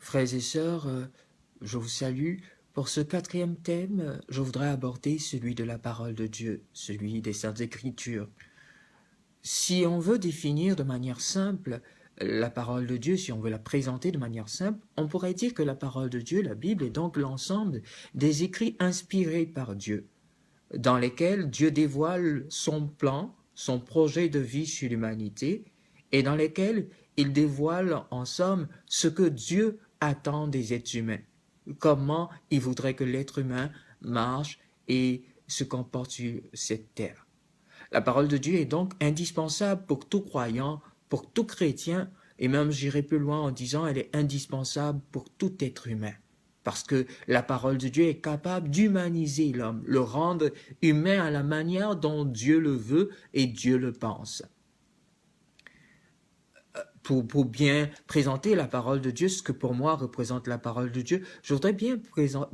Frères et sœurs, je vous salue. Pour ce quatrième thème, je voudrais aborder celui de la parole de Dieu, celui des Saintes Écritures. Si on veut définir de manière simple la parole de Dieu, si on veut la présenter de manière simple, on pourrait dire que la parole de Dieu, la Bible, est donc l'ensemble des écrits inspirés par Dieu, dans lesquels Dieu dévoile son plan, son projet de vie sur l'humanité, et dans lesquels il dévoile en somme ce que Dieu attend des êtres humains, comment il voudrait que l'être humain marche et se comporte sur cette terre. La parole de Dieu est donc indispensable pour tout croyant, pour tout chrétien, et même j'irai plus loin en disant elle est indispensable pour tout être humain. Parce que la parole de Dieu est capable d'humaniser l'homme, le rendre humain à la manière dont Dieu le veut et Dieu le pense. Pour bien présenter la parole de Dieu, ce que pour moi représente la parole de Dieu, je voudrais bien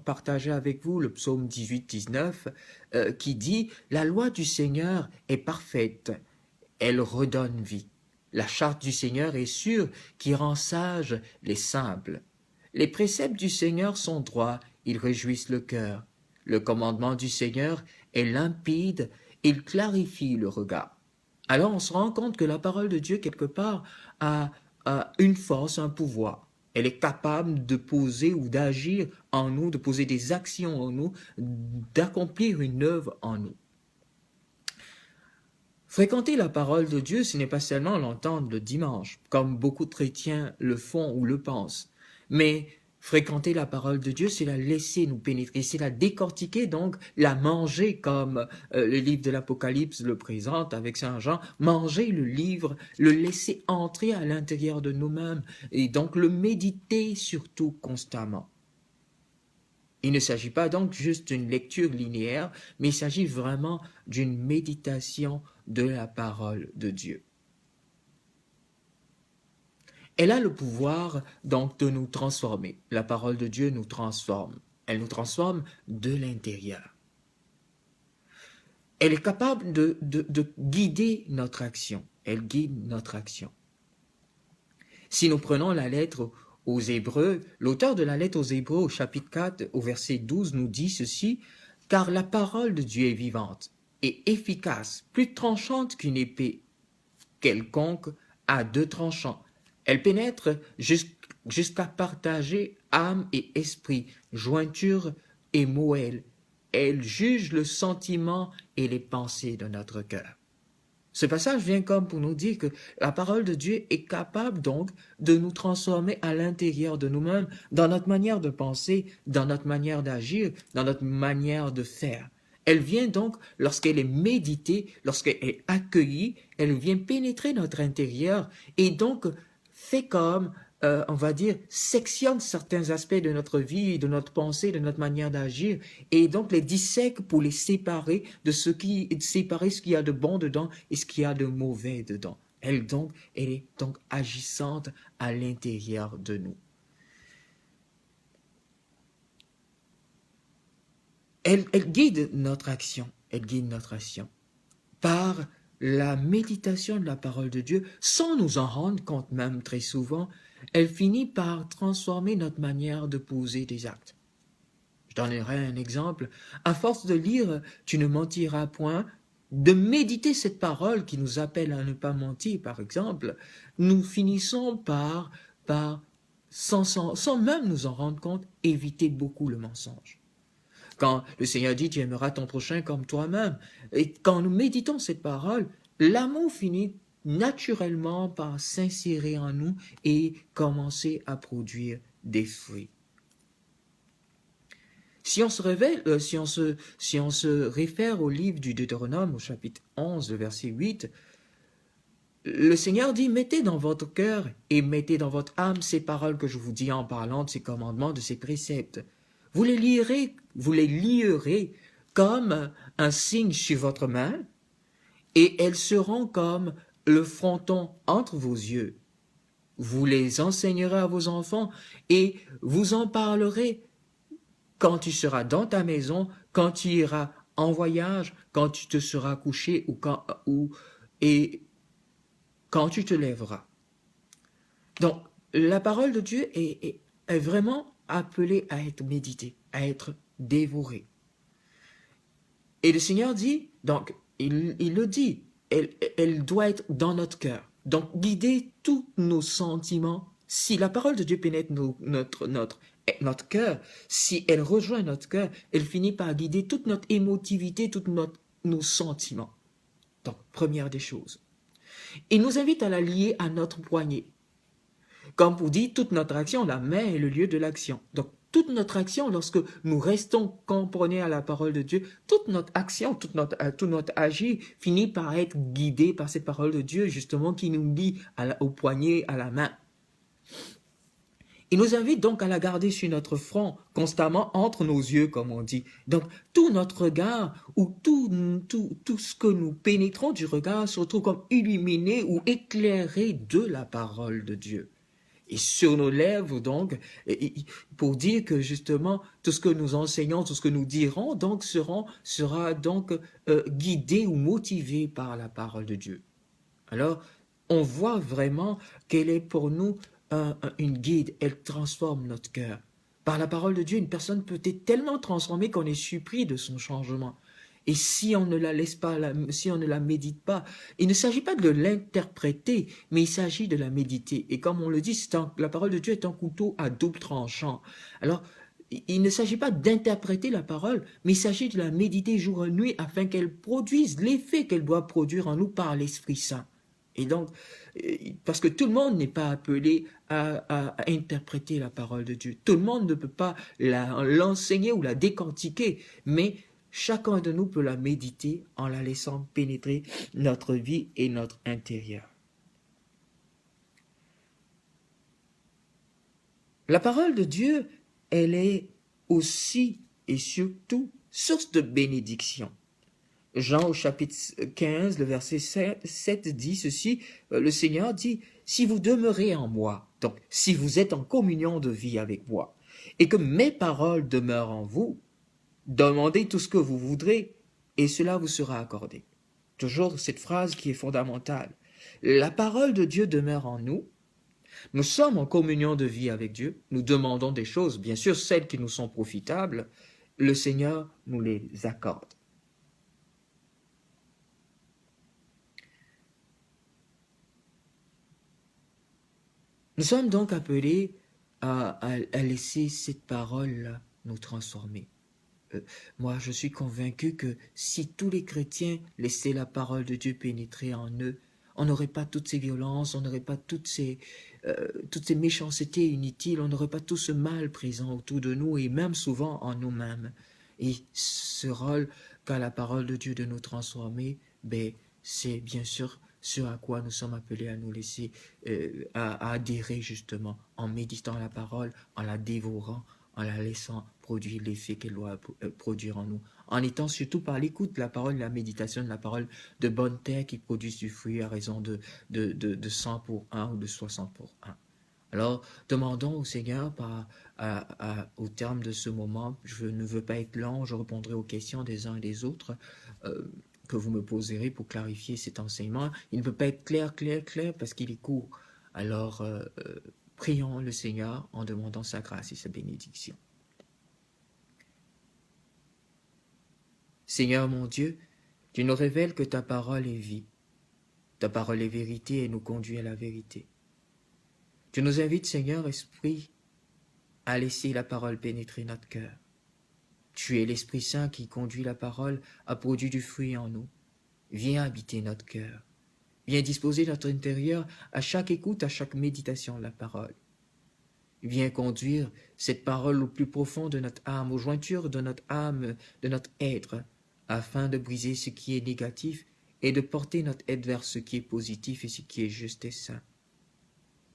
partager avec vous le psaume 18-19 qui dit « La loi du Seigneur est parfaite, elle redonne vie. La charte du Seigneur est sûre, qui rend sages les simples. Les préceptes du Seigneur sont droits, ils réjouissent le cœur. Le commandement du Seigneur est limpide, il clarifie le regard. » Alors on se rend compte que la parole de Dieu, quelque part, a une force, un pouvoir. Elle est capable de poser ou d'agir en nous, de poser des actions en nous, d'accomplir une œuvre en nous. Fréquenter la parole de Dieu, ce n'est pas seulement l'entendre le dimanche, comme beaucoup de chrétiens le font ou le pensent, mais fréquenter la parole de Dieu, c'est la laisser nous pénétrer, c'est la décortiquer, donc la manger comme le livre de l'Apocalypse le présente avec Saint Jean, manger le livre, le laisser entrer à l'intérieur de nous-mêmes et donc le méditer surtout constamment. Il ne s'agit pas donc juste d'une lecture linéaire, mais il s'agit vraiment d'une méditation de la parole de Dieu. Elle a le pouvoir donc de nous transformer. La parole de Dieu nous transforme. Elle nous transforme de l'intérieur. Elle est capable de guider notre action. Elle guide notre action. Si nous prenons la lettre aux Hébreux, l'auteur de la lettre aux Hébreux au chapitre 4, au verset 12, nous dit ceci, « Car la parole de Dieu est vivante et efficace, plus tranchante qu'une épée quelconque à deux tranchants. Elle pénètre jusqu'à partager âme et esprit, jointure et moelle. Elle juge le sentiment et les pensées de notre cœur. » Ce passage vient comme pour nous dire que la parole de Dieu est capable donc de nous transformer à l'intérieur de nous-mêmes, dans notre manière de penser, dans notre manière d'agir, dans notre manière de faire. Elle vient donc, lorsqu'elle est méditée, lorsqu'elle est accueillie, elle vient pénétrer notre intérieur et donc fait comme, on va dire, sectionne certains aspects de notre vie, de notre pensée, de notre manière d'agir, et donc les dissèque pour les séparer de séparer ce qu'il y a de bon dedans et ce qu'il y a de mauvais dedans. Elle est donc agissante à l'intérieur de nous. Elle guide notre action. Elle guide notre action par la méditation de la parole de Dieu, sans nous en rendre compte même très souvent, elle finit par transformer notre manière de poser des actes. Je donnerai un exemple. À force de lire « Tu ne mentiras point », de méditer cette parole qui nous appelle à ne pas mentir, par exemple, nous finissons par sans même nous en rendre compte, éviter beaucoup le mensonge. Quand le Seigneur dit « Tu aimeras ton prochain comme toi-même », et quand nous méditons cette parole, l'amour finit naturellement par s'insérer en nous et commencer à produire des fruits. Si on se réfère au livre du Deutéronome, au chapitre 11, verset 8, le Seigneur dit « Mettez dans votre cœur et mettez dans votre âme ces paroles que je vous dis en parlant de ces commandements, de ces préceptes. Vous les lierez comme un signe sur votre main, et elles seront comme le fronton entre vos yeux. Vous les enseignerez à vos enfants, et vous en parlerez quand tu seras dans ta maison, quand tu iras en voyage, quand tu te seras couché et quand tu te lèveras. » Donc, la parole de Dieu est est vraiment appelée à être méditée, à être dévorée. Et le Seigneur dit, donc, il le dit, elle doit être dans notre cœur. Donc, guider tous nos sentiments. Si la parole de Dieu pénètre notre cœur, si elle rejoint notre cœur, elle finit par guider toute notre émotivité, nos sentiments. Donc, première des choses. Il nous invite à la lier à notre poignet. Comme vous dit, toute notre action, la main est le lieu de l'action. Donc, toute notre action, lorsque nous restons cramponnés à la parole de Dieu, toute notre action, tout notre agir finit par être guidé par cette parole de Dieu, justement, qui nous lie au poignet, à la main. Il nous invite donc à la garder sur notre front, constamment entre nos yeux, comme on dit. Donc, tout notre regard, ou tout ce que nous pénétrons du regard se retrouve comme illuminé ou éclairé de la parole de Dieu. Et sur nos lèvres, donc, pour dire que justement, tout ce que nous enseignons, tout ce que nous dirons, donc, sera donc guidé ou motivé par la parole de Dieu. Alors, on voit vraiment qu'elle est pour nous une guide, elle transforme notre cœur. Par la parole de Dieu, une personne peut être tellement transformée qu'on est surpris de son changement. Et si on ne la laisse pas, si on ne la médite pas, il ne s'agit pas de l'interpréter, mais il s'agit de la méditer. Et comme on le dit, la parole de Dieu est un couteau à double tranchant. Alors, il ne s'agit pas d'interpréter la parole, mais il s'agit de la méditer jour et nuit afin qu'elle produise l'effet qu'elle doit produire en nous par l'Esprit Saint. Et donc, parce que tout le monde n'est pas appelé à interpréter la parole de Dieu. Tout le monde ne peut pas l'enseigner ou la décortiquer, mais chacun de nous peut la méditer en la laissant pénétrer notre vie et notre intérieur. La parole de Dieu, elle est aussi et surtout source de bénédiction. Jean au chapitre 15, le verset 7 dit ceci, le Seigneur dit, « Si vous demeurez en moi, donc si vous êtes en communion de vie avec moi, et que mes paroles demeurent en vous, demandez tout ce que vous voudrez, et cela vous sera accordé. » Toujours cette phrase qui est fondamentale. La parole de Dieu demeure en nous, nous sommes en communion de vie avec Dieu, nous demandons des choses, bien sûr celles qui nous sont profitables, le Seigneur nous les accorde. Nous sommes donc appelés à laisser cette parole-là nous transformer. Moi, je suis convaincu que si tous les chrétiens laissaient la parole de Dieu pénétrer en eux, on n'aurait pas toutes ces violences, on n'aurait pas toutes ces méchancetés inutiles, on n'aurait pas tout ce mal présent autour de nous et même souvent en nous-mêmes. Et ce rôle qu'a la parole de Dieu de nous transformer, c'est bien sûr ce à quoi nous sommes appelés à nous laisser, à adhérer justement, en méditant la parole, en la dévorant, en la laissant produire l'effet qu'elle doit produire en nous, en étant surtout par l'écoute de la parole, la méditation de la parole, de bonne terre qui produisent du fruit à raison de 100 pour 1 ou de 60 pour 1. Alors, demandons au Seigneur, au terme de ce moment, je ne veux pas être long, je répondrai aux questions des uns et des autres que vous me poserez pour clarifier cet enseignement. Il ne peut pas être clair parce qu'il est court. Alors, prions le Seigneur en demandant sa grâce et sa bénédiction. Seigneur mon Dieu, tu nous révèles que ta parole est vie. Ta parole est vérité et nous conduit à la vérité. Tu nous invites, Seigneur Esprit, à laisser la parole pénétrer notre cœur. Tu es l'Esprit Saint qui conduit la parole à produire du fruit en nous. Viens habiter notre cœur. Viens disposer notre intérieur à chaque écoute, à chaque méditation de la parole. Viens conduire cette parole au plus profond de notre âme, aux jointures de notre âme, de notre être, afin de briser ce qui est négatif et de porter notre être vers ce qui est positif et ce qui est juste et saint.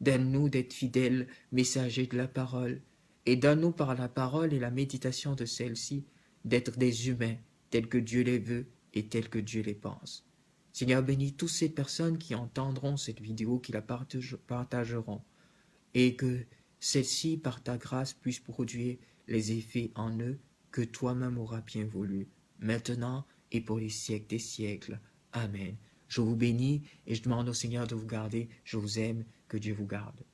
Donne-nous d'être fidèles messagers de la parole, et donne-nous par la parole et la méditation de celle-ci d'être des humains tels que Dieu les veut et tels que Dieu les pense. Seigneur, bénis toutes ces personnes qui entendront cette vidéo, qui la partageront, et que celle-ci, par ta grâce, puisse produire les effets en eux que toi-même auras bien voulu, maintenant et pour les siècles des siècles. Amen. Je vous bénis et je demande au Seigneur de vous garder. Je vous aime. Que Dieu vous garde.